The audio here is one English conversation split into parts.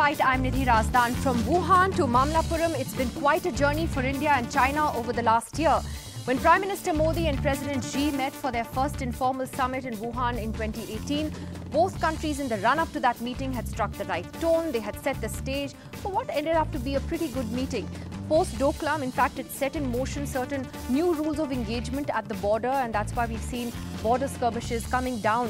Fight. I'm Nidhi Razdan. From Wuhan to Mamallapuram, it's been quite a journey for India and China over the last year. When Prime Minister Modi and President Xi met for their first informal summit in Wuhan in 2018, both countries in the run-up to that meeting had struck the right tone. They had set the stage for what ended up to be a pretty good meeting. Post-Doklam, in fact, it set in motion certain new rules of engagement at the border, and that's why we've seen border skirmishes coming down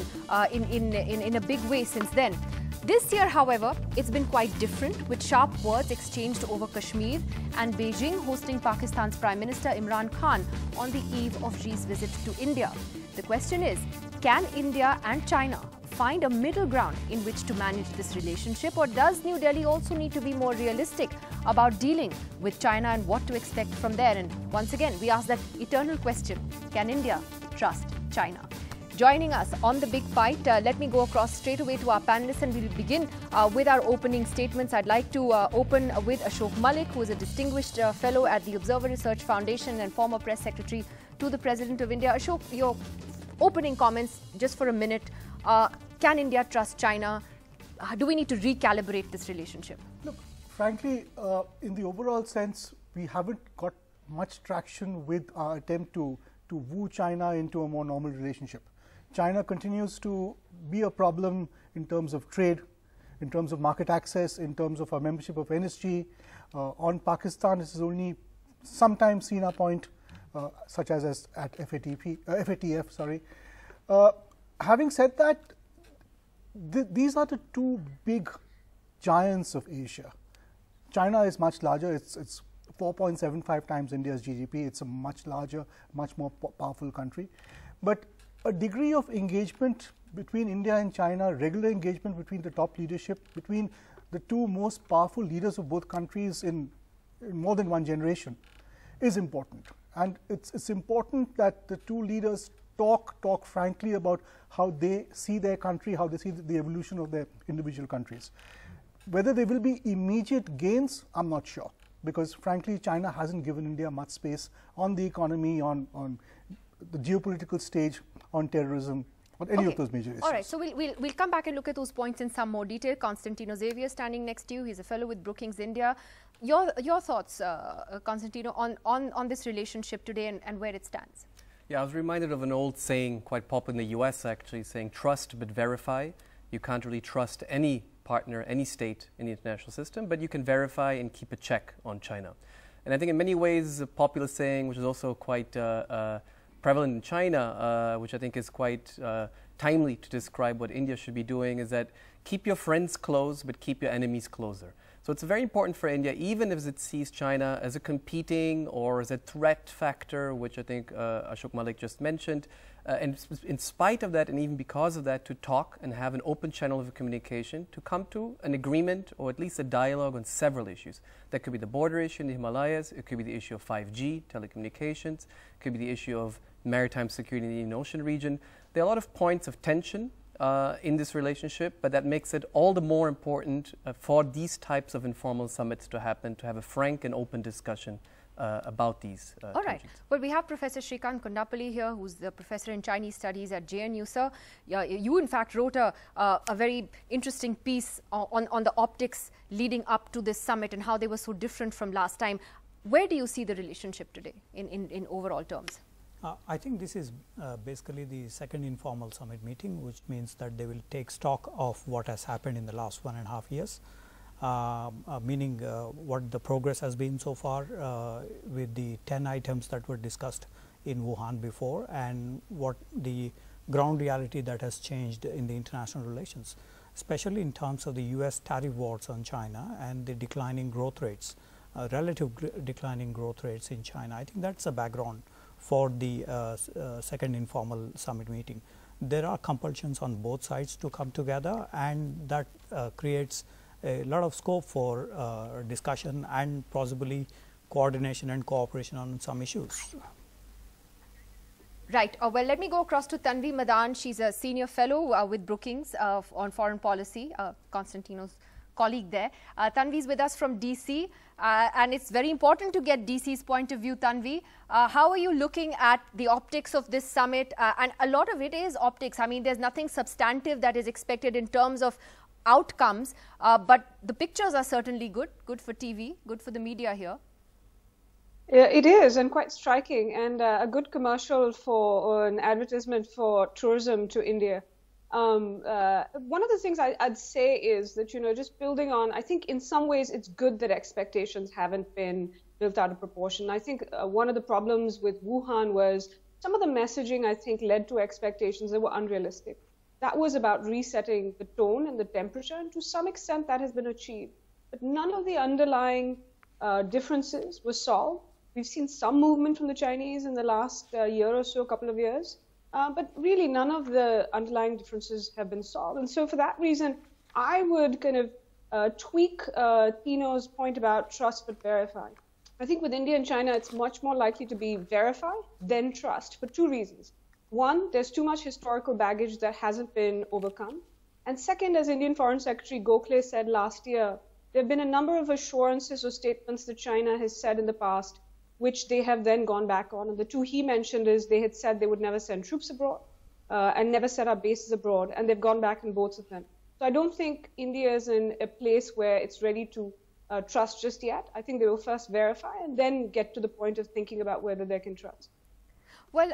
in a big way since then. This year, however, it's been quite different, with sharp words exchanged over Kashmir and Beijing hosting Pakistan's Prime Minister Imran Khan on the eve of Xi's visit to India. The question is, can India and China find a middle ground in which to manage this relationship, or does New Delhi also need to be more realistic about dealing with China and what to expect from there? And once again, we ask that eternal question, can India trust China? Joining us on the big fight, let me go across straight away to our panelists, and we'll begin with our opening statements. I'd like to open with Ashok Malik, who is a distinguished fellow at the Observer Research Foundation and former press secretary to the President of India. Ashok, your opening comments just for a minute. Can India trust China? Do we need to recalibrate this relationship? Look, frankly, in the overall sense, we haven't got much traction with our attempt to woo China into a more normal relationship. China continues to be a problem in terms of trade, in terms of market access, in terms of our membership of NSG. On Pakistan, this is only sometimes seen a point, such as at FATF. Sorry. Having said that, these are the two big giants of Asia. China is much larger. It's 4.75 times India's GDP. It's a much larger, much more powerful country. But a degree of engagement between India and China, regular engagement between the top leadership, between the two most powerful leaders of both countries in more than one generation, is important. And it's important that the two leaders talk frankly about how they see their country, how they see the evolution of their individual countries. Whether there will be immediate gains, I'm not sure, because frankly China hasn't given India much space on the economy, on the geopolitical stage, on terrorism, on any of those major issues. All right, so we'll come back and look at those points in some more detail. Constantino Xavier standing next to you. He's a fellow with Brookings India. Your thoughts, Constantino, on this relationship today and where it stands? Yeah, I was reminded of an old saying, quite popular in the US actually, saying trust but verify. You can't really trust any partner, any state in the international system, but you can verify and keep a check on China. And I think in many ways a popular saying, which is also quite prevalent in China, which I think is quite timely to describe what India should be doing, is that keep your friends close but keep your enemies closer. So it's very important for India, even if it sees China as a competing or as a threat factor, which I think Ashok Malik just mentioned, and in spite of that and even because of that, to talk and have an open channel of communication, to come to an agreement or at least a dialogue on several issues. That could be the border issue in the Himalayas, it could be the issue of 5G, telecommunications, it could be the issue of maritime security in the Indian Ocean region. There are a lot of points of tension in this relationship, but that makes it all the more important for these types of informal summits to happen, to have a frank and open discussion about these All right. Well, we have Professor Shrikant Kundapalli here, who's the professor in Chinese studies at JNU. Sir, you in fact wrote a very interesting piece on the optics leading up to this summit and how they were so different from last time. Where do you see the relationship today in overall terms? I think this is basically the second informal summit meeting, which means that they will take stock of what has happened in the last 1.5 years, meaning what the progress has been so far with the 10 items that were discussed in Wuhan before, and what the ground reality that has changed in the international relations, especially in terms of the US tariff wars on China and the declining growth rates, relative declining growth rates in China. I think that's a background for the second informal summit meeting. There are compulsions on both sides to come together, and that creates a lot of scope for discussion and possibly coordination and cooperation on some issues. Right. Well, let me go across to Tanvi Madan. She's a senior fellow with Brookings on foreign policy, Constantino's colleague there. Tanvi is with us from DC, and it's very important to get DC's point of view. Tanvi, how are you looking at the optics of this summit? And a lot of it is optics. I mean, there's nothing substantive that is expected in terms of outcomes, but the pictures are certainly good for TV, good for the media here. Yeah, it is, and quite striking, and a good commercial or an advertisement for tourism to India. One of the things I'd say is that, just building on, I think in some ways it's good that expectations haven't been built out of proportion. I think one of the problems with Wuhan was some of the messaging, I think, led to expectations that were unrealistic. That was about resetting the tone and the temperature, and to some extent that has been achieved. But none of the underlying differences were solved. We've seen some movement from the Chinese in the last year or so, a couple of years, but really none of the underlying differences have been solved. And so for that reason, I would kind of tweak Tino's point about trust but verify. I think with India and China, it's much more likely to be verify than trust for two reasons. One, there's too much historical baggage that hasn't been overcome. And second, as Indian Foreign Secretary Gokhale said last year, there have been a number of assurances or statements that China has said in the past, which they have then gone back on. And the two he mentioned is they had said they would never send troops abroad and never set up bases abroad, and they've gone back on both of them. So I don't think India is in a place where it's ready to trust just yet. I think they will first verify and then get to the point of thinking about whether they can trust. Well,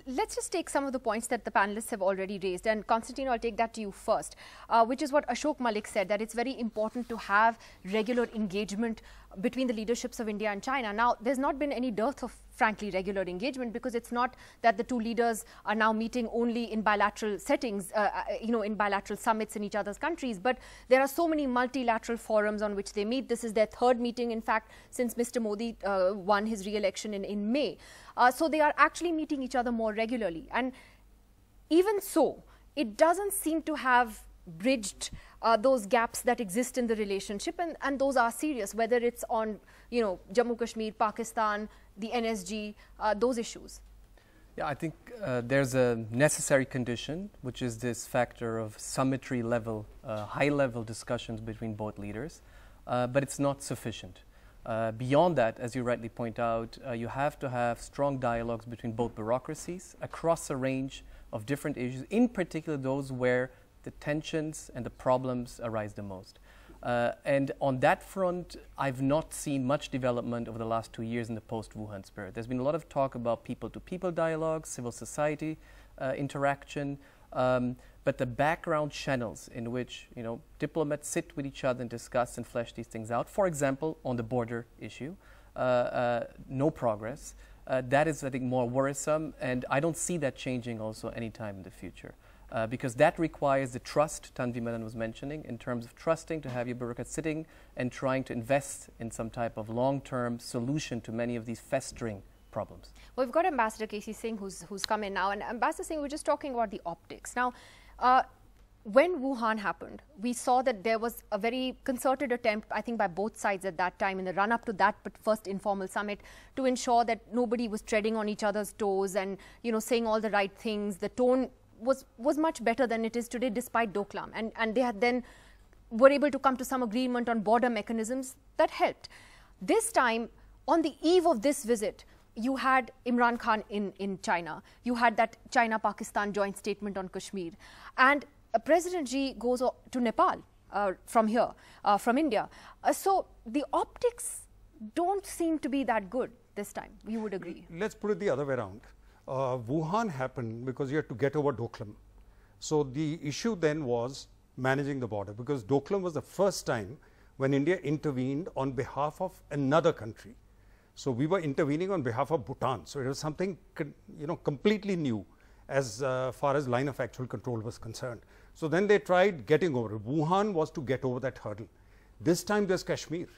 let's just take some of the points that the panelists have already raised. And Constantino, I'll take that to you first, which is what Ashok Malik said, that it's very important to have regular engagement between the leaderships of India and China. Now, there's not been any dearth of, frankly, regular engagement, because it's not that the two leaders are now meeting only in bilateral settings, in bilateral summits in each other's countries, but there are so many multilateral forums on which they meet. This is their third meeting, in fact, since Mr. Modi won his re-election in May. So they are actually meeting each other more regularly. And even so, it doesn't seem to have bridged those gaps that exist in the relationship, and those are serious, whether it's on, Jammu Kashmir, Pakistan, the NSG, those issues. Yeah, I think there's a necessary condition, which is this factor of summitry level, high-level discussions between both leaders, but it's not sufficient. Beyond that, as you rightly point out, you have to have strong dialogues between both bureaucracies across a range of different issues, in particular those where the tensions and the problems arise the most. And on that front, I've not seen much development over the last 2 years in the post-Wuhan spirit. There's been a lot of talk about people-to-people dialogue, civil society interaction, but the background channels in which diplomats sit with each other and discuss and flesh these things out, for example, on the border issue, no progress. That is, I think, more worrisome, and I don't see that changing also anytime in the future. Because that requires the trust Tanvi Madan was mentioning, in terms of trusting to have your bureaucrats sitting and trying to invest in some type of long-term solution to many of these festering problems. Well, we've got Ambassador K.C. Singh who's come in now, and Ambassador Singh, we're just talking about the optics. Now, when Wuhan happened, we saw that there was a very concerted attempt, I think, by both sides at that time in the run-up to that first informal summit, to ensure that nobody was treading on each other's toes and, saying all the right things. The tone was much better than it is today, despite Doklam, and they had then were able to come to some agreement on border mechanisms that helped. This time, on the eve of this visit, you had Imran Khan in China. You had that China-Pakistan joint statement on Kashmir, and President Xi goes to Nepal from here, from India. So the optics don't seem to be that good this time. You would agree? Let's put it the other way around. Wuhan happened because you had to get over Doklam. So the issue then was managing the border, because Doklam was the first time when India intervened on behalf of another country. So we were intervening on behalf of Bhutan. So it was something completely new as far as line of actual control was concerned. So then they tried getting over it. Wuhan was to get over that hurdle. This time there's Kashmir.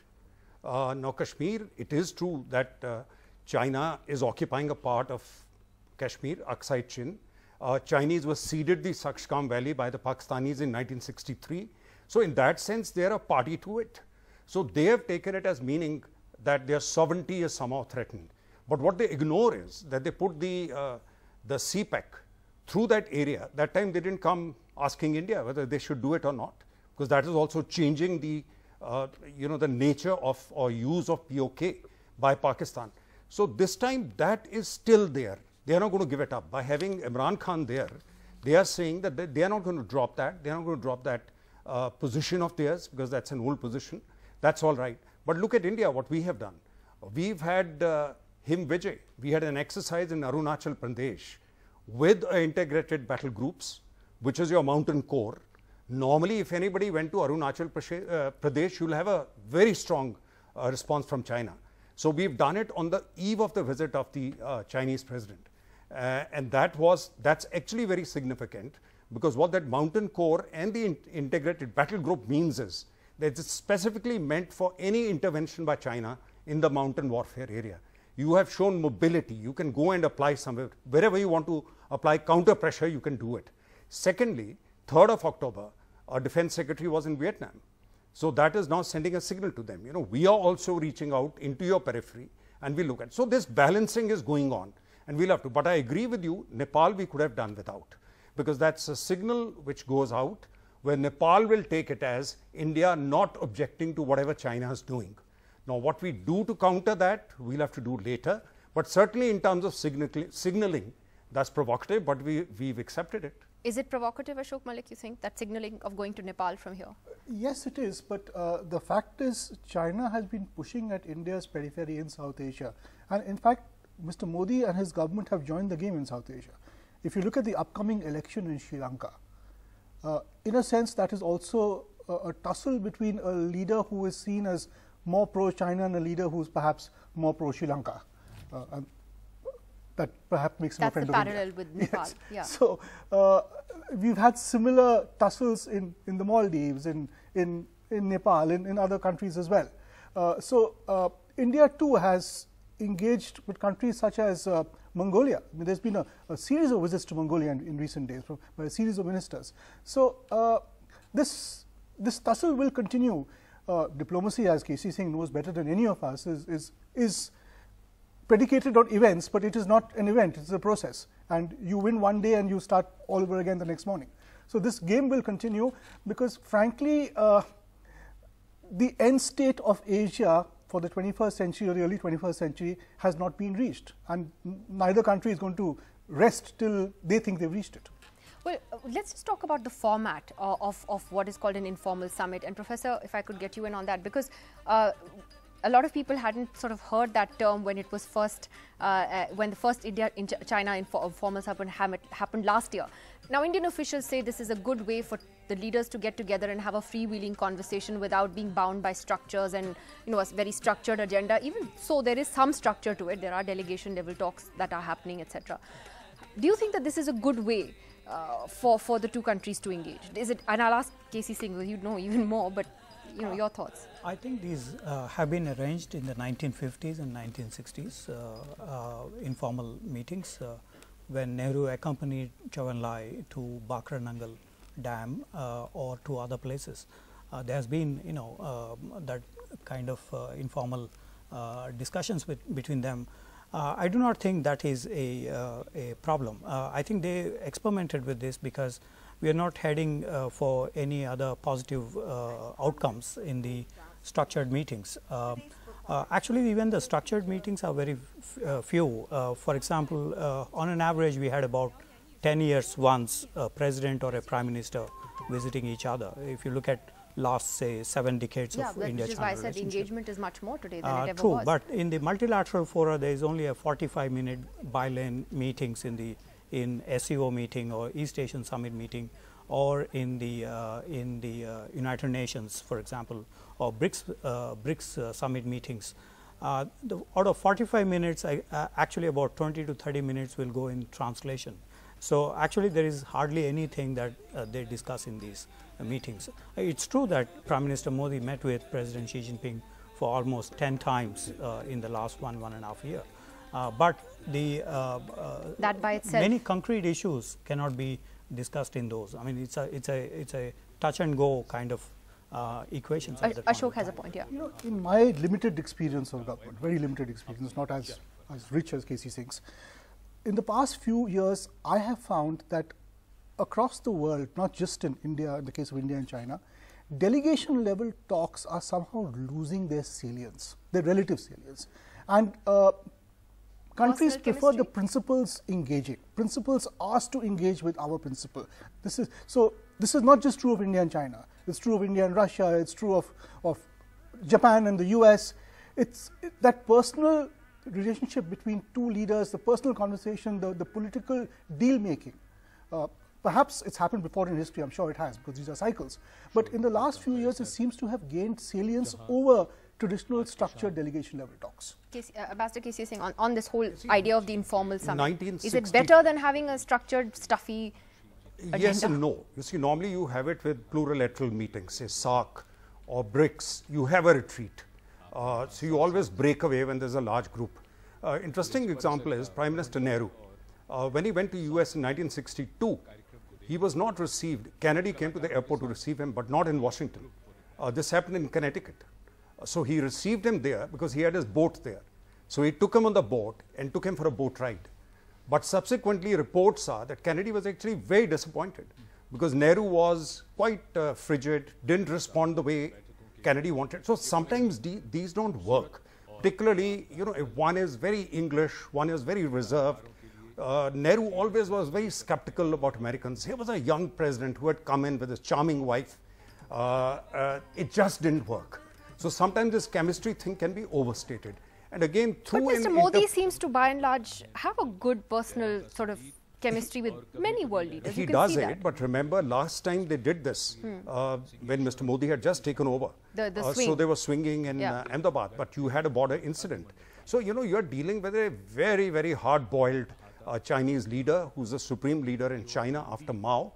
Now Kashmir, it is true that China is occupying a part of Kashmir, Aksai Chin. Chinese were ceded the Sakshkam Valley by the Pakistanis in 1963. So in that sense, they are a party to it. So they have taken it as meaning that their sovereignty is somehow threatened. But what they ignore is that they put the CPEC through that area. That time they didn't come asking India whether they should do it or not, because that is also changing the the nature of or use of POK by Pakistan. So this time that is still there. They are not going to give it up. By having Imran Khan there, they are saying that they are not going to drop that. They are not going to drop that position of theirs, because that's an old position. That's all right. But look at India, what we have done. We've had Him Vijay. We had an exercise in Arunachal Pradesh with integrated battle groups, which is your mountain core. Normally, if anybody went to Arunachal Pradesh, you'll have a very strong response from China. So we've done it on the eve of the visit of the Chinese president. And that's actually very significant, because what that mountain core and the integrated battle group means is that it's specifically meant for any intervention by China in the mountain warfare area. You have shown mobility. You can go and apply somewhere. Wherever you want to apply counter pressure, you can do it. Secondly, 3rd of October, our defense secretary was in Vietnam. So that is now sending a signal to them. You know, we are also reaching out into your periphery, and we look at. So this balancing is going on, and we'll have to. But I agree with you, Nepal we could have done without, because that's a signal which goes out where Nepal will take it as India not objecting to whatever China is doing. Now, what we do to counter that, we'll have to do later. But certainly in terms of signaling, that's provocative, but we've accepted it. Is it provocative, Ashok Malik, you think, that signaling of going to Nepal from here? Yes, it is. But the fact is, China has been pushing at India's periphery in South Asia. And in fact, Mr. Modi and his government have joined the game in South Asia. If you look at the upcoming election in Sri Lanka, in a sense, that is also a tussle between a leader who is seen as more pro-China and a leader who is perhaps more pro-Sri Lanka. And that perhaps makes him a friend of India. That's the parallel with Nepal. Yes. Yeah. So we've had similar tussles in the Maldives, in Nepal, in other countries as well. So India too has engaged with countries such as Mongolia. I mean, there's been a series of visits to Mongolia in recent days by a series of ministers. So this tussle will continue. Diplomacy, as KC Singh knows better than any of us, is predicated on events, but it is not an event, it's a process. And you win one day and you start all over again the next morning. So this game will continue because, frankly, the end state of Asia for the 21st century or the early 21st century has not been reached. And neither country is going to rest till they think they've reached it. Well, let's just talk about the format of what is called an informal summit. And Professor, if I could get you in on that, because a lot of people hadn't sort of heard that term when it was first, when the first India-China informal summit happened last year. Now, Indian officials say this is a good way for the leaders to get together and have a freewheeling conversation without being bound by structures and, you know, a very structured agenda. Even so, there is some structure to it. There are delegation level talks that are happening, etc. Do you think that this is a good way for the two countries to engage? Is it? And I'll ask KC Singh, you know even more, but you know your thoughts. I think these have been arranged in the 1950s and 1960s, informal meetings when Nehru accompanied Chou En-lai to Bakra Nangal Dam or to other places. There has been, you know, that kind of informal discussions between them. I do not think that is a problem. I think they experimented with this because we are not heading for any other positive outcomes in the structured meetings. Actually, even the structured meetings are very few. For example, on an average, we had about 10 years once a president or a prime minister visiting each other. If you look at last, say, 7 decades of India-China relationship. Which is why I said engagement is much more today than it ever was. True, but in the multilateral fora, there is only a 45-minute bi-lane meetings in SEO meeting or East Asian Summit meeting, or in the United Nations, for example, or BRICS Summit meetings. Out of 45 minutes, actually about 20 to 30 minutes will go in translation. So actually, there is hardly anything that they discuss in these meetings. It's true that Prime Minister Modi met with President Xi Jinping for almost 10 times in the last 1.5 years. But that by itself, many concrete issues cannot be discussed in those. I mean, it's a touch and go kind of equations. Ashok has a point. Yeah. You know, in my limited experience of government, very limited experience, not as rich as KC Singh's. In the past few years, I have found that across the world, not just in India, in the case of India and China, delegation level talks are somehow losing their salience, their relative salience. And countries prefer the principals engaging. Principals asked to engage with our principal. This is not just true of India and China. It's true of India and Russia. It's true of Japan and the US. That personal relationship between two leaders, the personal conversation, the political deal-making. Perhaps it's happened before in history, I'm sure it has, because these are cycles. But in the last few years, it seems to have gained salience over traditional structured delegation level talks. Ambassador Casey is saying on this whole idea of the informal summit, is it 1960 better than having a structured, stuffy agenda? Yes and no. You see, normally you have it with plurilateral meetings, say SAARC or BRICS. You have a retreat. So you always break away when there's a large group. Interesting example is Prime Minister Nehru. When he went to US in 1962, he was not received. Kennedy came to the airport to receive him, but not in Washington. This happened in Connecticut. So he received him there because he had his boat there. So he took him on the boat and took him for a boat ride. But subsequently reports are that Kennedy was actually very disappointed because Nehru was quite frigid, didn't respond the way Kennedy wanted. So sometimes these don't work. Particularly, you know, if one is very English, one is very reserved. Nehru always was very skeptical about Americans. He was a young president who had come in with his charming wife. It just didn't work. So sometimes this chemistry thing can be overstated. And again, through But Mr. Modi seems to, by and large, have a good personal sort of chemistry with many world leaders. He does it, but remember last time they did this when Mr. Modi had just taken over. So they were swinging in Ahmedabad, but you had a border incident. So, you know, you're dealing with a very, very hard-boiled Chinese leader who's the supreme leader in China after Mao.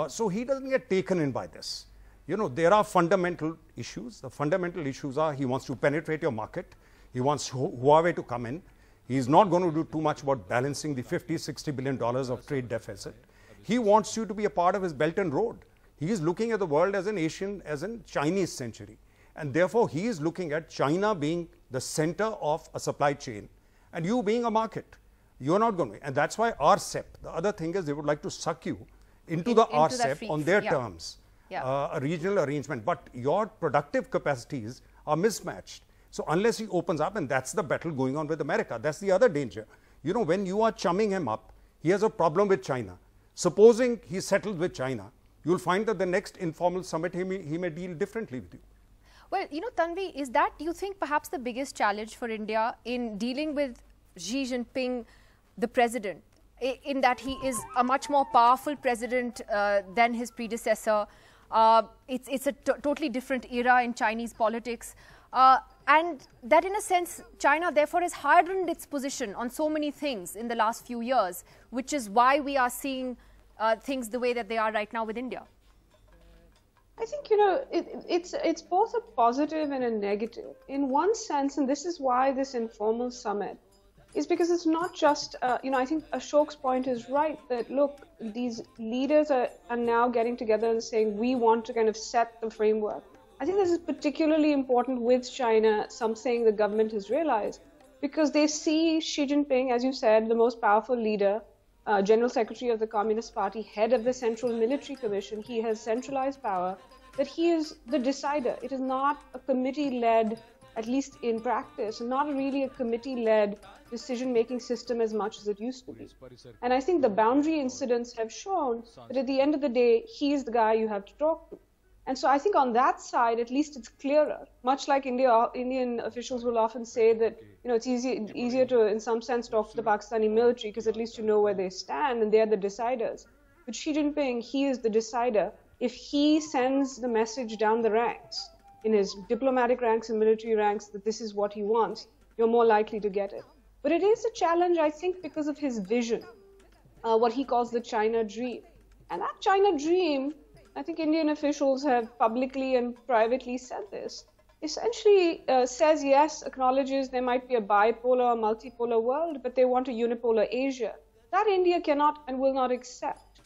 So he doesn't get taken in by this. You know, there are fundamental issues. The fundamental issues are he wants to penetrate your market. He wants Huawei to come in. He's not going to do too much about balancing the $50–60 billion of trade deficit. He wants you to be a part of his Belt and Road. He is looking at the world as an Asian, as a Chinese century. And therefore, he is looking at China being the center of a supply chain and you being a market. You're not going to. And that's why RCEP, the other thing is they would like to suck you into the RCEP on their terms. A regional arrangement, but your productive capacities are mismatched. So unless he opens up, and that's the battle going on with America, that's the other danger. You know, when you are chumming him up, he has a problem with China. Supposing he settles with China, you'll find that the next informal summit he may deal differently with you. Well, you know, Tanvi, is that, you think, perhaps the biggest challenge for India in dealing with Xi Jinping, the president, in that he is a much more powerful president than his predecessor? It's a totally different era in Chinese politics. And that, in a sense, China therefore has hardened its position on so many things in the last few years, which is why we are seeing things the way that they are right now with India. I think, you know, it's both a positive and a negative. In one sense, and this is why this informal summit is because it's not just, you know, I think Ashok's point is right that, look, these leaders are now getting together and saying, we want to kind of set the framework. I think this is particularly important with China, something the government has realized, because they see Xi Jinping, as you said, the most powerful leader, General Secretary of the Communist Party, head of the Central Military Commission. He has centralized power, that he is the decider. It is not a committee-led, at least in practice, not really a committee-led decision-making system as much as it used to be. And I think the boundary incidents have shown that at the end of the day, he is the guy you have to talk to. And so I think on that side, at least it's clearer. Much like Indian officials will often say that, you know, it's easier to, in some sense, talk to the Pakistani military because at least you know where they stand and they're the deciders. But Xi Jinping, he is the decider. If he sends the message down the ranks, in his diplomatic ranks and military ranks, that this is what he wants, you're more likely to get it. But it is a challenge, I think, because of his vision, what he calls the China dream. And that China dream, I think Indian officials have publicly and privately said this, essentially says, yes, acknowledges there might be a bipolar or multipolar world, but they want a unipolar Asia. That India cannot and will not accept.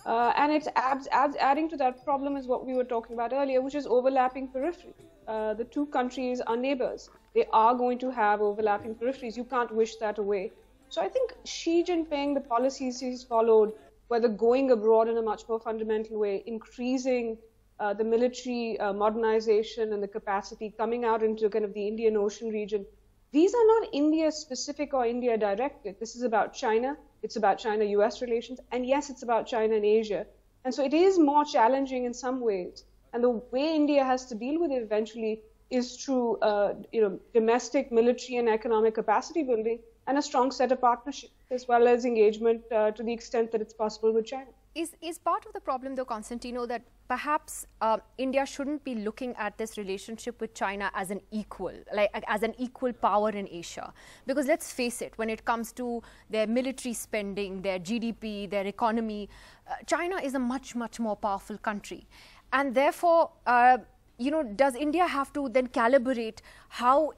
And it's adding to that problem is what we were talking about earlier, which is overlapping periphery. The two countries are neighbors. They are going to have overlapping peripheries. You can't wish that away. So I think Xi Jinping, the policies he's followed, whether going abroad in a much more fundamental way, increasing the military modernization and the capacity coming out into kind of the Indian Ocean region, these are not India-specific or India-directed. This is about China. It's about China-US relations. And yes, it's about China and Asia. And so it is more challenging in some ways. And the way India has to deal with it eventually is through domestic military and economic capacity building and a strong set of partnership, as well as engagement to the extent that it's possible with China. Is part of the problem, though, Constantino, that perhaps India shouldn't be looking at this relationship with China as an equal, as an equal power in Asia? Because let's face it, when it comes to their military spending, their GDP, their economy, China is a much, much more powerful country. And therefore, does India have to then calibrate how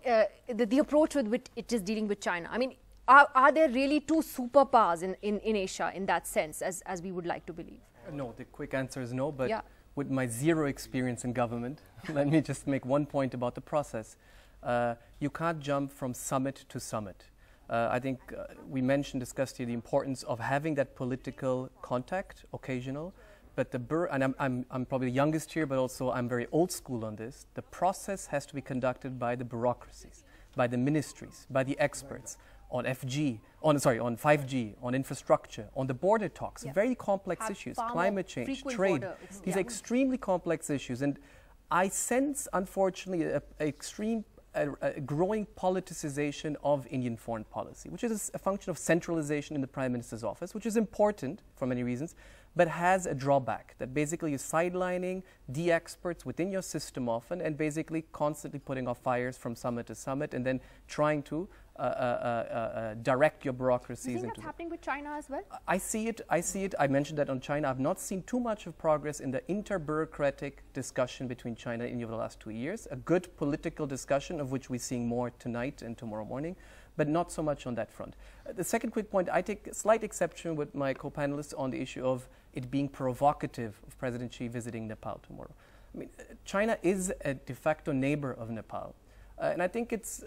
the approach with which it is dealing with China? I mean, are there really two superpowers in Asia in that sense, as we would like to believe? No, the quick answer is no, but yeah. With my zero experience in government, let me just make one point about the process. You can't jump from summit to summit. I think we discussed here the importance of having that political contact, occasional, but and I'm probably the youngest here, but also I'm very old school on this. The process has to be conducted by the bureaucracies, by the ministries, by the experts. On 5G, on infrastructure, on the border talks, very complex issues, climate change, trade. These are extremely complex issues. And I sense, unfortunately, a growing politicization of Indian foreign policy, which is a function of centralization in the Prime Minister's office, which is important for many reasons, but has a drawback that basically is sidelining the experts within your system often and basically constantly putting off fires from summit to summit and then trying to direct your bureaucracies. Do you think that's happening with China as well? I see it. I mentioned that on China. I've not seen too much of progress in the inter-bureaucratic discussion between China and India over the last 2 years. A good political discussion, of which we're seeing more tonight and tomorrow morning, but not so much on that front. The second quick point, I take slight exception with my co-panelists on the issue of it being provocative of President Xi visiting Nepal tomorrow. I mean, China is a de facto neighbor of Nepal. And I think it's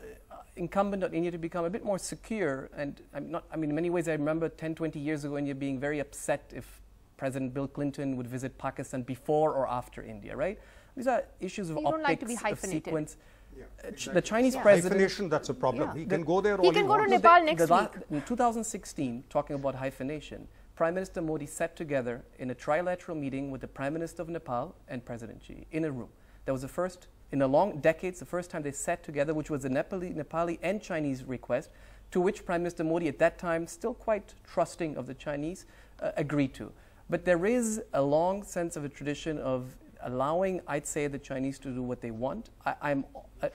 incumbent on India to become a bit more secure. And in many ways, I remember 10, 20 years ago, India being very upset if President Bill Clinton would visit Pakistan before or after India, right? These are issues of optics, of sequence. Yeah, exactly. The Chinese president... Hyphenation, that's a problem. Yeah. He can go there He can go to Nepal next week. In 2016, talking about hyphenation, Prime Minister Modi sat together in a trilateral meeting with the Prime Minister of Nepal and President Xi in a room. That was the first, in a long decades, the first time they sat together, which was a Nepali and Chinese request, to which Prime Minister Modi at that time, still quite trusting of the Chinese, agreed to. But there is a long sense of a tradition of allowing, I'd say, the Chinese to do what they want. I'm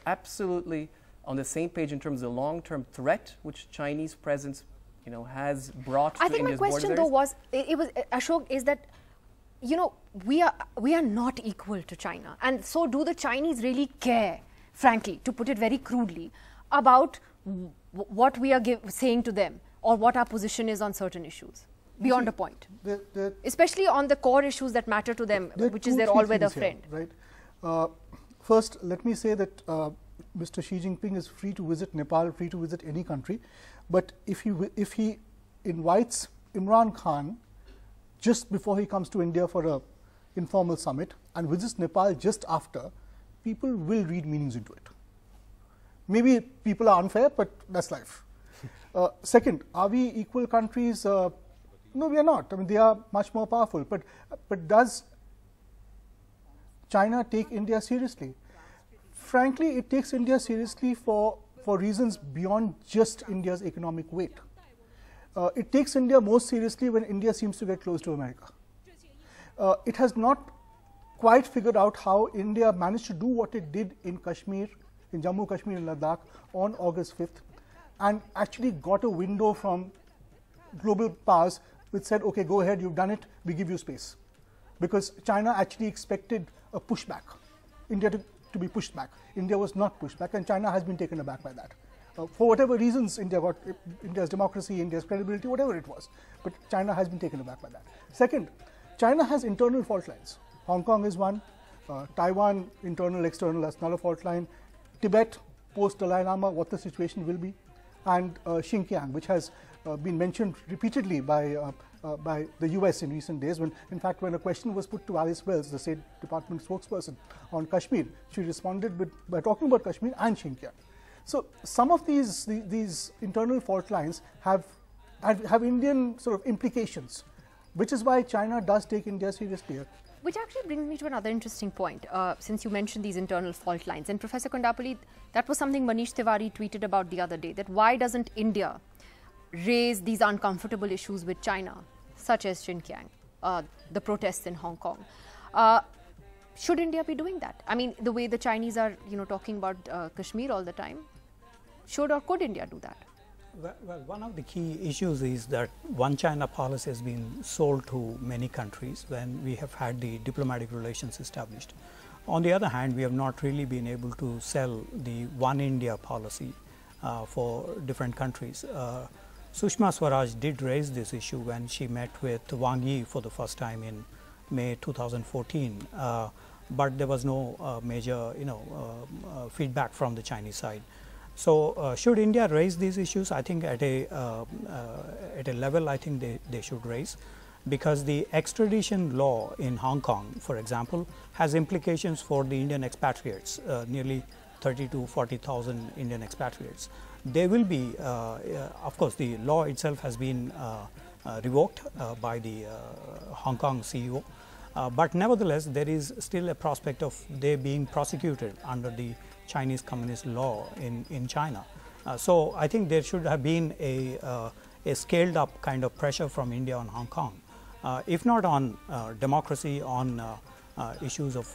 absolutely on the same page in terms of the long-term threat which Chinese presence, has brought to India's borders. I think my question, though, was Ashok, is that we are not equal to China, and so do the Chinese really care, frankly, to put it very crudely, about what we are saying to them or what our position is on certain issues beyond a point, especially on the core issues that matter to them, which is their all-weather friend. Right. First, let me say that Mr. Xi Jinping is free to visit Nepal, free to visit any country, but if he invites Imran Khan just before he comes to India for an informal summit and visits Nepal just after, people will read meanings into it. Maybe people are unfair, but that's life. Second, are we equal countries? No, we are not. I mean, they are much more powerful. But does China take India seriously? Frankly, it takes India seriously for reasons beyond just India's economic weight. It takes India most seriously when India seems to get close to America. It has not quite figured out how India managed to do what it did in Kashmir, in Jammu, Kashmir and Ladakh on August 5th, and actually got a window from global powers which said, okay, go ahead, you've done it, we give you space. Because China actually expected a pushback, India to be pushed back. India was not pushed back, and China has been taken aback by that. For whatever reasons, India's democracy, India's credibility, whatever it was. But China has been taken aback by that. Second, China has internal fault lines. Hong Kong is one, Taiwan, internal, external, that's another fault line. Tibet, post-Dalai Lama, what the situation will be. And Xinjiang, which has been mentioned repeatedly by the US in recent days. In fact, when a question was put to Alice Wells, the State Department spokesperson on Kashmir, she responded by talking about Kashmir and Xinjiang. So some of these internal fault lines have Indian sort of implications, which is why China does take India seriously. Which actually brings me to another interesting point, since you mentioned these internal fault lines. And Professor Kondapalli, that was something Manish Tiwari tweeted about the other day, that why doesn't India raise these uncomfortable issues with China, such as Xinjiang, the protests in Hong Kong? Should India be doing that? I mean, the way the Chinese are, talking about Kashmir all the time, should or could India do that? Well, one of the key issues is that one China policy has been sold to many countries when we have had the diplomatic relations established. On the other hand, we have not really been able to sell the one India policy for different countries. Sushma Swaraj did raise this issue when she met with Wang Yi for the first time in May 2014, but there was no major feedback from the Chinese side. So should India raise these issues? I think at a level, I think they should raise, because the extradition law in Hong Kong, for example, has implications for the Indian expatriates, nearly 30 to 40,000 Indian expatriates. They will be, of course, the law itself has been revoked by the Hong Kong CEO, but nevertheless, there is still a prospect of they being prosecuted under the Chinese Communist law in China. So I think there should have been a scaled up kind of pressure from India on Hong Kong, if not on democracy, on issues of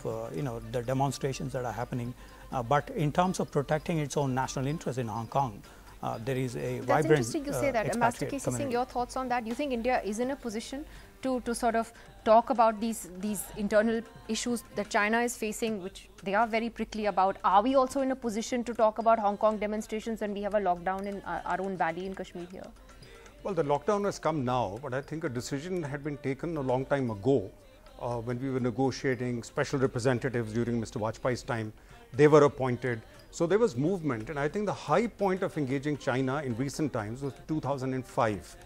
the demonstrations that are happening, but in terms of protecting its own national interest in Hong Kong. There is a vibrant. That's interesting you say that. Ambassador expatriate K.C. Singh, community. your thoughts on that? You think India is in a position to sort of talk about these internal issues that China is facing, which they are very prickly about? Are we also in a position to talk about Hong Kong demonstrations when we have a lockdown in our own valley in Kashmir here? Well, the lockdown has come now, but I think a decision had been taken a long time ago when we were negotiating special representatives during Mr. Vajpayee's time. They were appointed. So there was movement, and I think the high point of engaging China in recent times was 2005,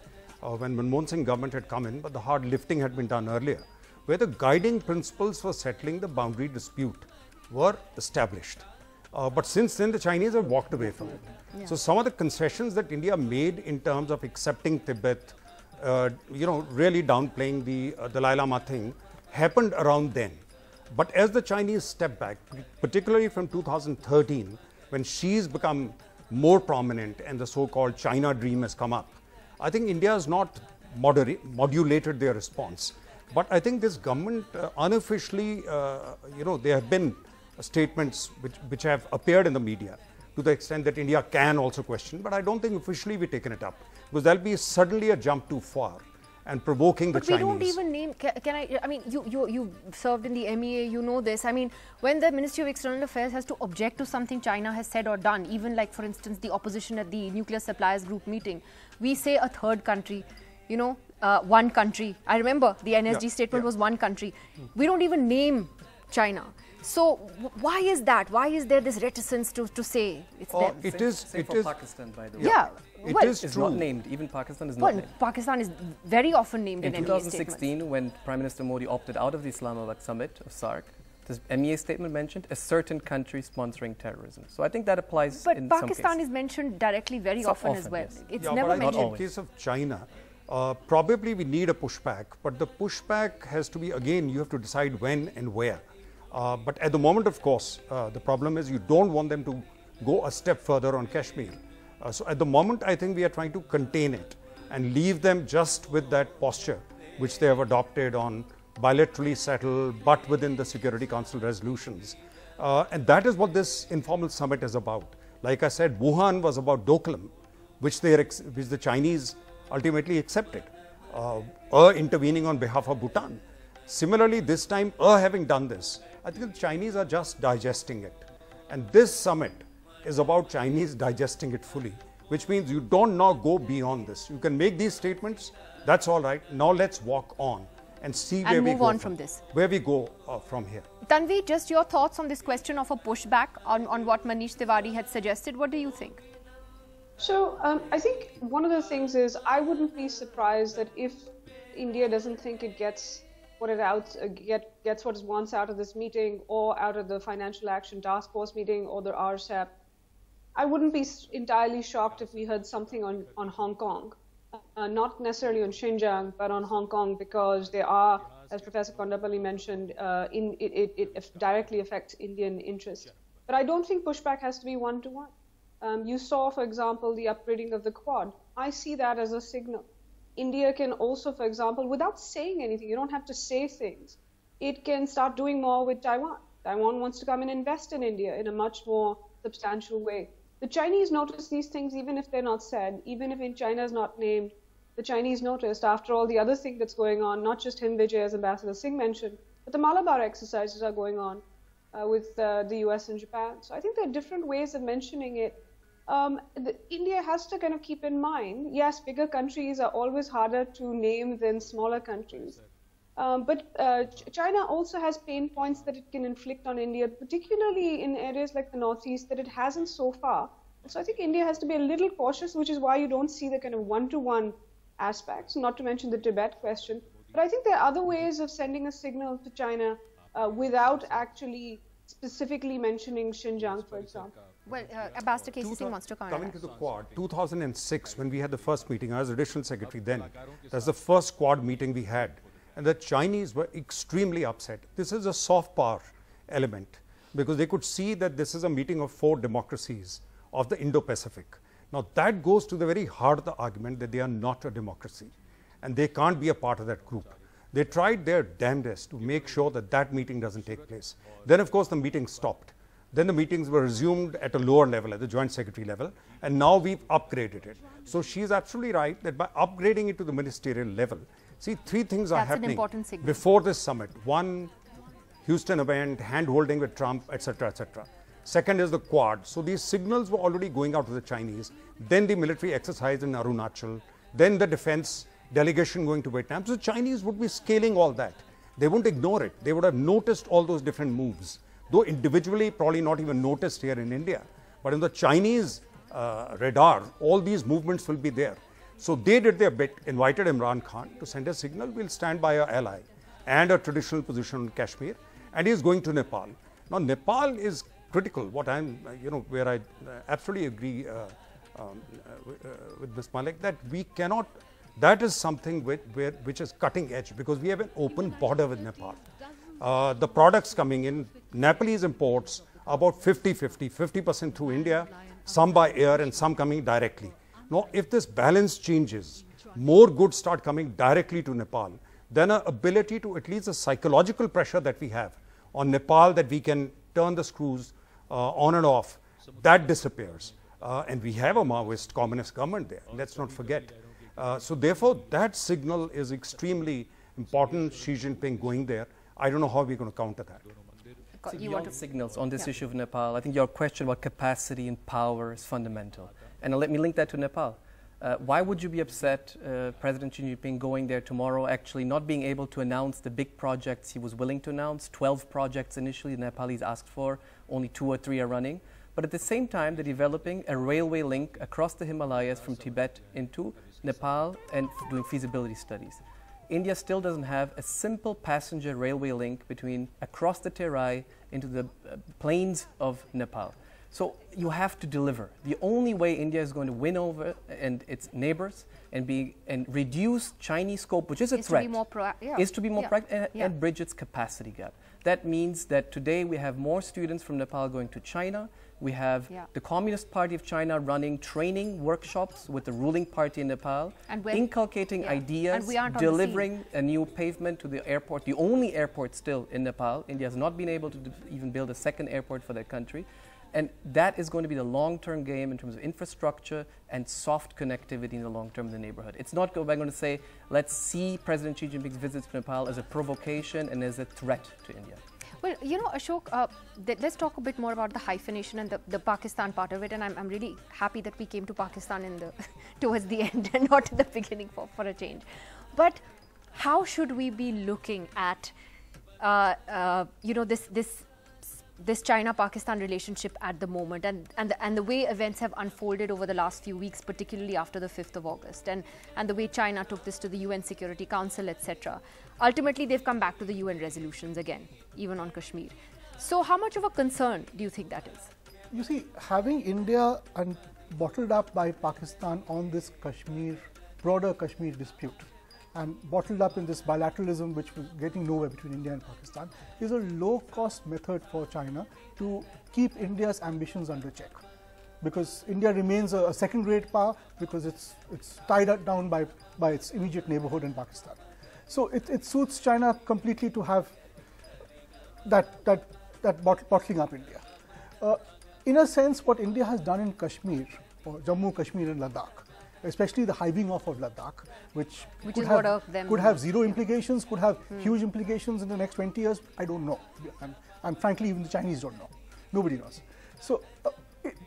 when Manmohan Singh government had come in, but the hard lifting had been done earlier, where the guiding principles for settling the boundary dispute were established. But since then, the Chinese have walked away from it. Yeah. So some of the concessions that India made in terms of accepting Tibet, really downplaying the Dalai Lama thing, happened around then. But as the Chinese step back, particularly from 2013, when Xi's become more prominent and the so-called China dream has come up, I think India has not modulated their response. But I think this government unofficially, there have been statements which have appeared in the media to the extent that India can also question, but I don't think officially we've taken it up, because there'll be suddenly a jump too far and provoking the Chinese. But we don't even name, I mean, you served in the MEA, you know this. I mean, when the Ministry of External Affairs has to object to something China has said or done, even like, for instance, the opposition at the Nuclear Suppliers Group meeting, we say a third country, one country. I remember the NSG statement was one country. We don't even name China. So why is that? Why is there this reticence to say it's them? It is Pakistan, by the way. Yeah. It is It's true. not named. Even Pakistan is not named. Pakistan is very often named in In MEA statements. 2016, when Prime Minister Modi opted out of the Islamabad summit of SAARC, this MEA statement mentioned a certain country sponsoring terrorism. So I think that applies but in Pakistan some cases. is mentioned directly very often as well. Yes. It's Yeah, never but I mentioned. think in case of China, probably we need a pushback, but the pushback has to be, again, you have to decide when and where. But at the moment, of course, the problem is you don't want them to go a step further on Kashmir. So at the moment, I think we are trying to contain it and leave them just with that posture which they have adopted on bilaterally settle, but within the Security Council resolutions. And that is what this informal summit is about. Like I said, Wuhan was about Doklam, which the Chinese ultimately accepted, intervening on behalf of Bhutan. Similarly, this time, having done this, I think the Chinese are just digesting it. And this summit is about Chinese digesting it fully, which means you don't now go beyond this. You can make these statements, that's all right. Now let's walk on and see where we go. Move on from this. Where we go from here. Tanvi, just your thoughts on this question of a pushback on what Manish Tiwari had suggested. What do you think? So I think one of the things is I wouldn't be surprised that if India doesn't think it gets what it wants out of this meeting or out of the Financial Action Task Force meeting or the RCEP, I wouldn't be entirely shocked if we heard something on Hong Kong, not necessarily on Xinjiang, but on Hong Kong, because there are as Professor Kondapalli mentioned, it directly affects Indian interest. But I don't think pushback has to be one-to-one. You saw, for example, the upgrading of the Quad. I see that as a signal. India can also, for example, without saying anything, you don't have to say things, it can start doing more with Taiwan. Taiwan wants to come and invest in India in a much more substantial way. The Chinese notice these things even if they're not said, even if China is not named. The Chinese noticed, after all the other thing that's going on, not just Hind Vijay, as Ambassador Singh mentioned, but the Malabar exercises are going on with the US and Japan. So I think there are different ways of mentioning it. India has to kind of keep in mind, yes, bigger countries are always harder to name than smaller countries. But China also has pain points that it can inflict on India, particularly in areas like the Northeast that it hasn't so far. So I think India has to be a little cautious, which is why you don't see the kind of one-to-one aspects, not to mention the Tibet question. But I think there are other ways of sending a signal to China without actually specifically mentioning Xinjiang, for example. Well, Ambassador K.C. Singh wants to comment. Coming to the Quad, 2006, when we had the first meeting, I was additional secretary then. That's the first Quad meeting we had. And the Chinese were extremely upset. This is a soft power element because they could see that this is a meeting of 4 democracies of the Indo-Pacific. Now that goes to the very heart of the argument that they are not a democracy and they can't be a part of that group. They tried their damnedest to make sure that that meeting doesn't take place. Then of course the meeting stopped. Then the meetings were resumed at a lower level, at the Joint Secretary level, and now we've upgraded it. So she's absolutely right that by upgrading it to the ministerial level, see, 3 things are happening before this summit. 1, Houston event, hand-holding with Trump, etc., etc. Second is the Quad. So these signals were already going out to the Chinese. Then the military exercise in Arunachal. Then the defense delegation going to Vietnam. So the Chinese would be scaling all that. They wouldn't ignore it. They would have noticed all those different moves. Though individually, probably not even noticed here in India. But in the Chinese radar, all these movements will be there. So they did their bit, invited Imran Khan to send a signal, we'll stand by our ally and a traditional position on Kashmir, and he is going to Nepal. Now Nepal is critical, what I'm, where I absolutely agree with Ms. Malik, that we cannot, that is something which is cutting edge because we have an open border with Nepal. The products coming in, Nepalese imports about 50-50, 50% through India, some by air and some coming directly. Now, if this balance changes, more goods start coming directly to Nepal, then our ability to at least the psychological pressure that we have on Nepal that we can turn the screws on and off, that disappears. And we have a Maoist communist government there, let's not forget. So therefore, that signal is extremely important, Xi Jinping going there. I don't know how we're going to counter that. So you want signals on this issue of Nepal. I think your question about capacity and power is fundamental. And let me link that to Nepal. Why would you be upset, President Xi Jinping going there tomorrow, actually not being able to announce the big projects he was willing to announce? 12 projects initially the Nepalese asked for, only 2 or 3 are running. But at the same time, they're developing a railway link across the Himalayas from Tibet into Nepal and doing feasibility studies. India still doesn't have a simple passenger railway link between across the Terai into the plains of Nepal. So you have to deliver. The only way India is going to win over and its neighbors and reduce Chinese scope, which is a threat, is to be more proactive and bridge its capacity gap. That means that today we have more students from Nepal going to China. We have the Communist Party of China running training workshops with the ruling party in Nepal, inculcating ideas, delivering a new pavement to the airport, the only airport still in Nepal. India has not been able to even build a second airport for that country. And that is going to be the long-term game in terms of infrastructure and soft connectivity in the long term in the neighborhood. It's not going to say, let's see President Xi Jinping's visits to Nepal as a provocation and as a threat to India. Well, you know, Ashok, let's talk a bit more about the hyphenation and the Pakistan part of it. And I'm really happy that we came to Pakistan in the towards the end and not in the beginning for a change. But how should we be looking at, you know, this China-Pakistan relationship at the moment and the way events have unfolded over the last few weeks, particularly after the 5th of August and the way China took this to the UN Security Council, etc. Ultimately, they've come back to the UN resolutions again, even on Kashmir. So how much of a concern do you think that is? You see, having India bottled up by Pakistan on this broader Kashmir dispute, and bottled up in this bilateralism which was getting nowhere between India and Pakistan, is a low-cost method for China to keep India's ambitions under check. Because India remains a second-rate power because it's tied down by its immediate neighborhood in Pakistan. So it suits China completely to have that bottling up India. In a sense, what India has done in Kashmir, or Jammu, Kashmir and Ladakh, especially the hiving off of Ladakh, which could have zero implications, could have huge implications in the next 20 years, I don't know. And frankly, even the Chinese don't know. Nobody knows. So,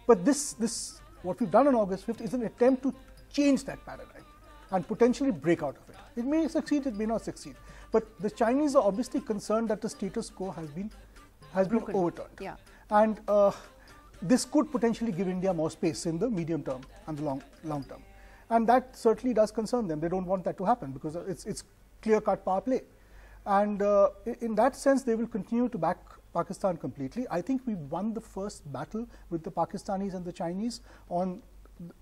but this, what we've done on August 5th is an attempt to change that paradigm and potentially break out of it. It may succeed, it may not succeed. But the Chinese are obviously concerned that the status quo has been overturned. Yeah. And this could potentially give India more space in the medium term and the long term. And that certainly does concern them. They don't want that to happen because it's clear-cut power play. And in that sense, they will continue to back Pakistan completely. I think we won the first battle with the Pakistanis and the Chinese on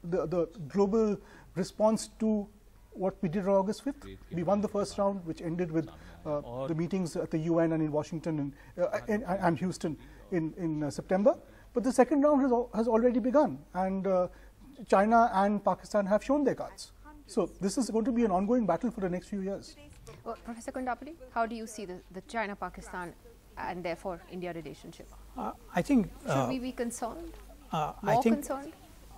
the global response to what we did on August 5th. We won the first round, which ended with the meetings at the UN and in Washington and Houston in September. But the second round has already begun, and China and Pakistan have shown their cards. So this is going to be an ongoing battle for the next few years. Professor Kundapalli, how do you see the China-Pakistan and therefore India relationship? I think should we be concerned? Concerned?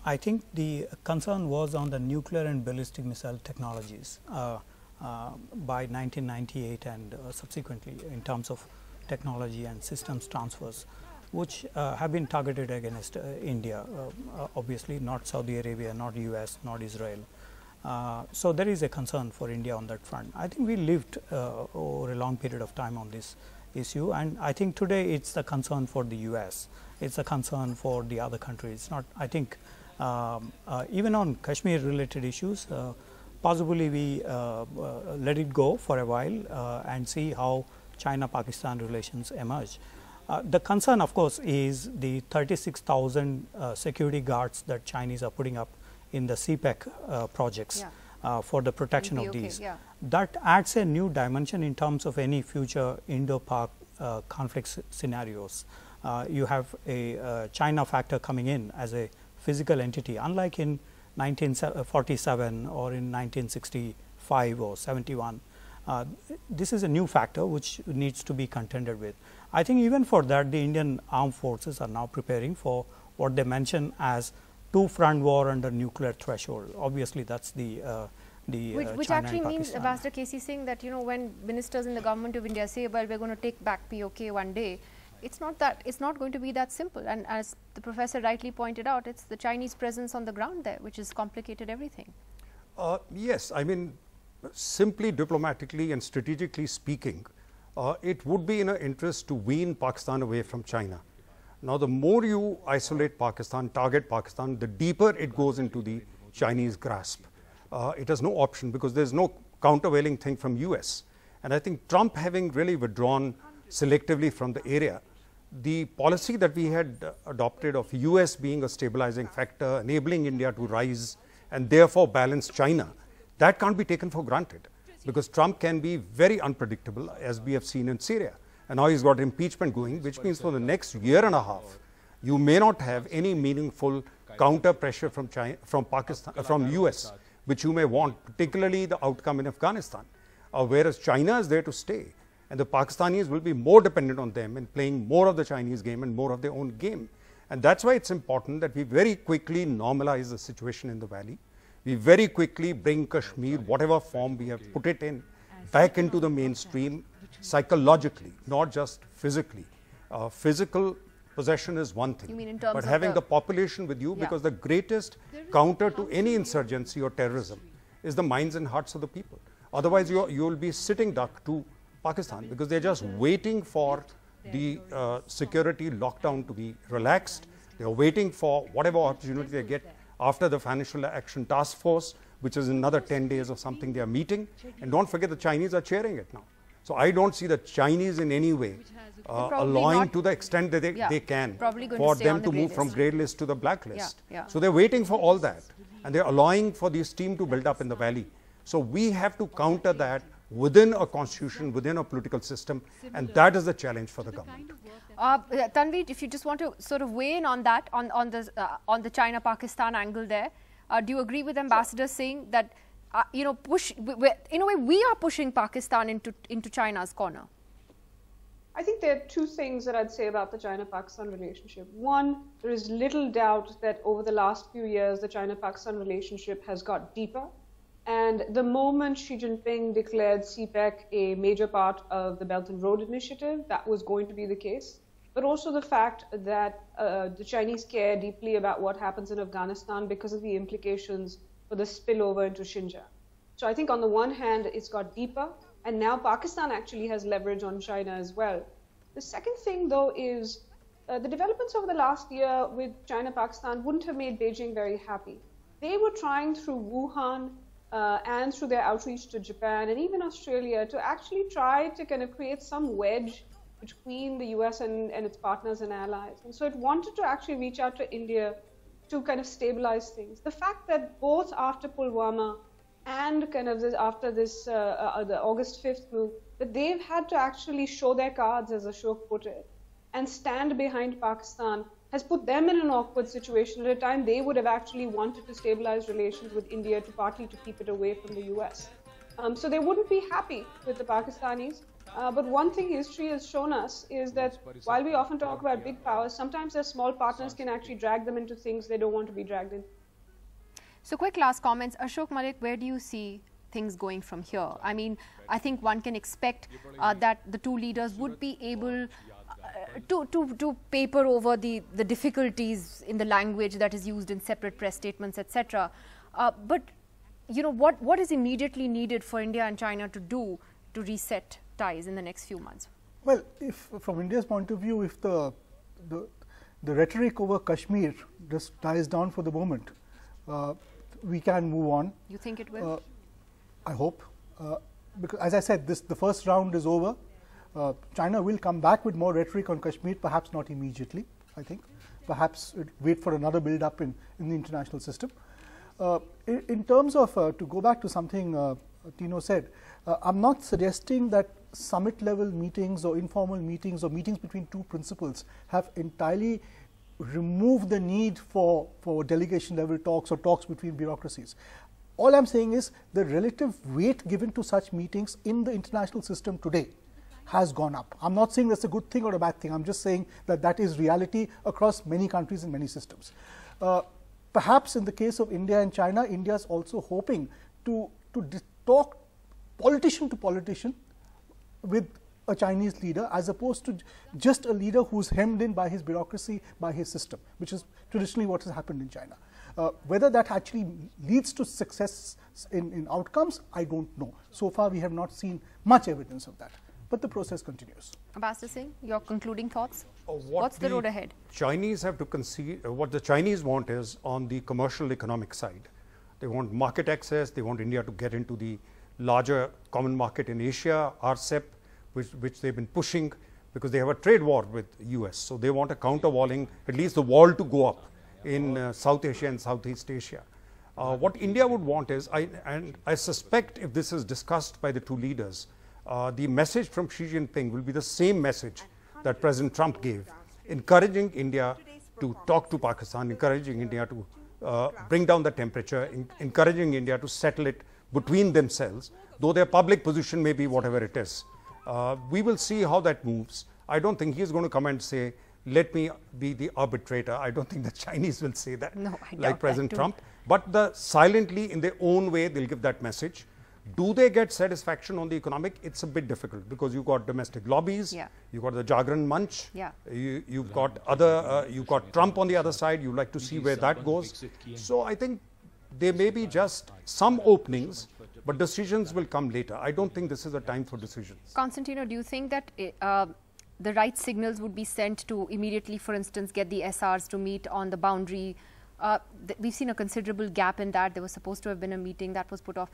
I think the concern was on the nuclear and ballistic missile technologies by 1998 and subsequently in terms of technology and systems transfers, which have been targeted against India, obviously not Saudi Arabia, not US, not Israel. So there is a concern for India on that front. I think we lived over a long period of time on this issue, and I think today it's the concern for the US, it's a concern for the other countries. Not, I think even on Kashmir related issues, possibly we let it go for a while and see how China-Pakistan relations emerge. The concern, of course, is the 36,000 security guards that Chinese are putting up in the CPEC projects for the protection of these. That adds a new dimension in terms of any future Indo-Pak conflict scenarios. You have a China factor coming in as a physical entity, unlike in 1947 or in 1965 or 71. This is a new factor which needs to be contended with. I think even for that, the Indian armed forces are now preparing for what they mention as two-front war under nuclear threshold. Obviously, that's the which China actually and means, Pakistan. Ambassador Casey saying that, you know, when ministers in the government of India say, well, we're going to take back POK one day, it's not going to be that simple. And as the professor rightly pointed out, it's the Chinese presence on the ground there which has complicated everything. Yes, I mean, simply diplomatically and strategically speaking, it would be in our interest to wean Pakistan away from China. Now, the more you isolate Pakistan, target Pakistan, the deeper it goes into the Chinese grasp. It has no option because there's no countervailing thing from US. And I think Trump having really withdrawn selectively from the area, the policy that we had adopted of US being a stabilizing factor, enabling India to rise and therefore balance China, that can't be taken for granted because Trump can be very unpredictable, as we have seen in Syria. And now he's got impeachment going, which means for the next year and a half, you may not have any meaningful counter pressure from China, from Pakistan, from US, which you may want, particularly the outcome in Afghanistan, whereas China is there to stay. And the Pakistanis will be more dependent on them and playing more of the Chinese game and more of their own game. And that's why it's important that we very quickly normalize the situation in the valley. We very quickly bring Kashmir, whatever form we have put it in, back into the mainstream psychologically, not just physically. Physical possession is one thing, you mean in terms but of having the population with you, because the greatest counter to any insurgency or terrorism is the minds and hearts of the people. Otherwise, you will be sitting duck to Pakistan because they're just waiting for the security lockdown to be relaxed. They're waiting for whatever opportunity they get after the Financial Action Task Force, which is another 10 days or something they are meeting. And don't forget, the Chinese are chairing it now. So I don't see the Chinese in any way allowing to the extent that they can for them to move from grey list to the black list. So they're waiting for all that, and they're allowing for this team to build up in the valley. So we have to counter that within a constitution, within a political system, and that is the challenge for the government. Tanvi, if you just want to sort of weigh in on that, on the China-Pakistan angle there, do you agree with Ambassador saying that in a way we are pushing Pakistan into China's corner? I think there are two things that I'd say about the China-Pakistan relationship. One, there is little doubt that over the last few years, the China-Pakistan relationship has got deeper. And the moment Xi Jinping declared CPEC a major part of the Belt and Road Initiative, that was going to be the case. But also the fact that the Chinese care deeply about what happens in Afghanistan because of the implications for the spillover into Xinjiang. So I think on the one hand, it's got deeper. And now Pakistan actually has leverage on China as well. The second thing, though, is the developments over the last year with China-Pakistan wouldn't have made Beijing very happy. They were trying through Wuhan and through their outreach to Japan and even Australia to actually try to kind of create some wedge between the US and its partners and allies. And so it wanted to actually reach out to India to kind of stabilize things. The fact that both after Pulwama and kind of after this, the August 5th move, that they've had to actually show their cards, as Ashok put it, and stand behind Pakistan has put them in an awkward situation at a time they would have actually wanted to stabilize relations with India partly to keep it away from the US. So they wouldn't be happy with the Pakistanis. But one thing history has shown us is that while we often talk about big powers, sometimes their small partners can actually drag them into things they don't want to be dragged in. So quick last comments. Ashok Malik, where do you see things going from here? I mean, I think one can expect that the two leaders would be able to paper over the difficulties in the language that is used in separate press statements, etc. But, you know, what is immediately needed for India and China to do to reset ties in the next few months? Well, if from India's point of view, if the rhetoric over Kashmir just dies down for the moment, we can move on. You think it will? I hope. Because as I said, the first round is over. China will come back with more rhetoric on Kashmir, perhaps not immediately, I think. Perhaps wait for another build-up in the international system. In terms of, to go back to something Tino said, I'm not suggesting that summit-level meetings or informal meetings or meetings between two principals have entirely remove the need for delegation level talks or talks between bureaucracies. All I'm saying is the relative weight given to such meetings in the international system today has gone up. I'm not saying that's a good thing or a bad thing. I'm just saying that that is reality across many countries and many systems. Perhaps in the case of India and China, India is also hoping to talk politician to politician with a Chinese leader, as opposed to just a leader who's hemmed in by his bureaucracy, by his system, which is traditionally what has happened in China. Whether that actually leads to success in outcomes, I don't know. So far, we have not seen much evidence of that, but the process continues. Ambassador Singh, your concluding thoughts? What's the road ahead? Chinese have to concede, what the Chinese want is on the commercial economic side. They want market access, they want India to get into the larger common market in Asia, RCEP, which they've been pushing because they have a trade war with US. So they want a counterwalling, at least the wall to go up in South Asia and Southeast Asia. What India would want is, and I suspect if this is discussed by the two leaders, the message from Xi Jinping will be the same message that President Trump gave, encouraging India to talk to Pakistan, encouraging India to bring down the temperature, encouraging India to settle it between themselves, though their public position may be whatever it is. We will see how that moves. I don't think he's going to come and say, let me be the arbitrator. I don't think the Chinese will say that, no, like President Trump. But silently, in their own way, they'll give that message. Do they get satisfaction on the economic? It's a bit difficult because you've got domestic lobbies, you've got the Jagran Manch, you've got you've got Trump on the other side. You like to see where that goes. So I think there may be just some openings, but decisions will come later. I don't think this is a time for decisions. Constantino, do you think that the right signals would be sent to immediately, for instance, get the SRs to meet on the boundary? We've seen a considerable gap in that. There was supposed to have been a meeting that was put off.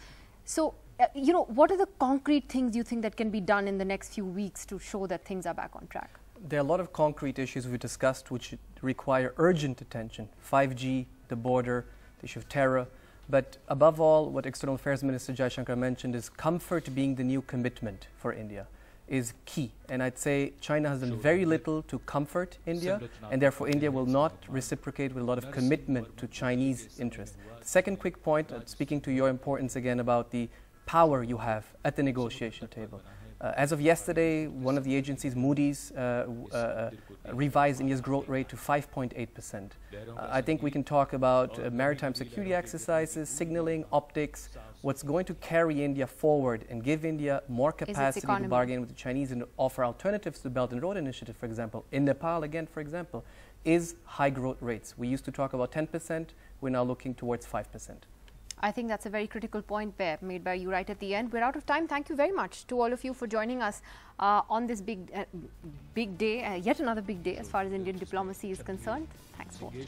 So, you know, what are the concrete things you think that can be done in the next few weeks to show that things are back on track? There are a lot of concrete issues we discussed which require urgent attention. 5G, the border, the issue of terror. But above all, what External Affairs Minister Jaishankar mentioned is comfort being the new commitment for India is key. And I'd say China has done very little to comfort India, and therefore India will not reciprocate with a lot of commitment to Chinese interests. The second quick point, speaking to your importance again about the power you have at the negotiation table. As of yesterday, one of the agencies, Moody's, revised India's growth rate to 5.8%. I think we can talk about maritime security exercises, signaling, optics, what's going to carry India forward and give India more capacity to bargain with the Chinese and offer alternatives to the Belt and Road Initiative, for example. In Nepal, again, for example, is high growth rates. We used to talk about 10%, we're now looking towards 5%. I think that's a very critical point there made by you right at the end. We're out of time. Thank you very much to all of you for joining us on this big day, yet another big day as far as Indian diplomacy is concerned. Thanks for watching.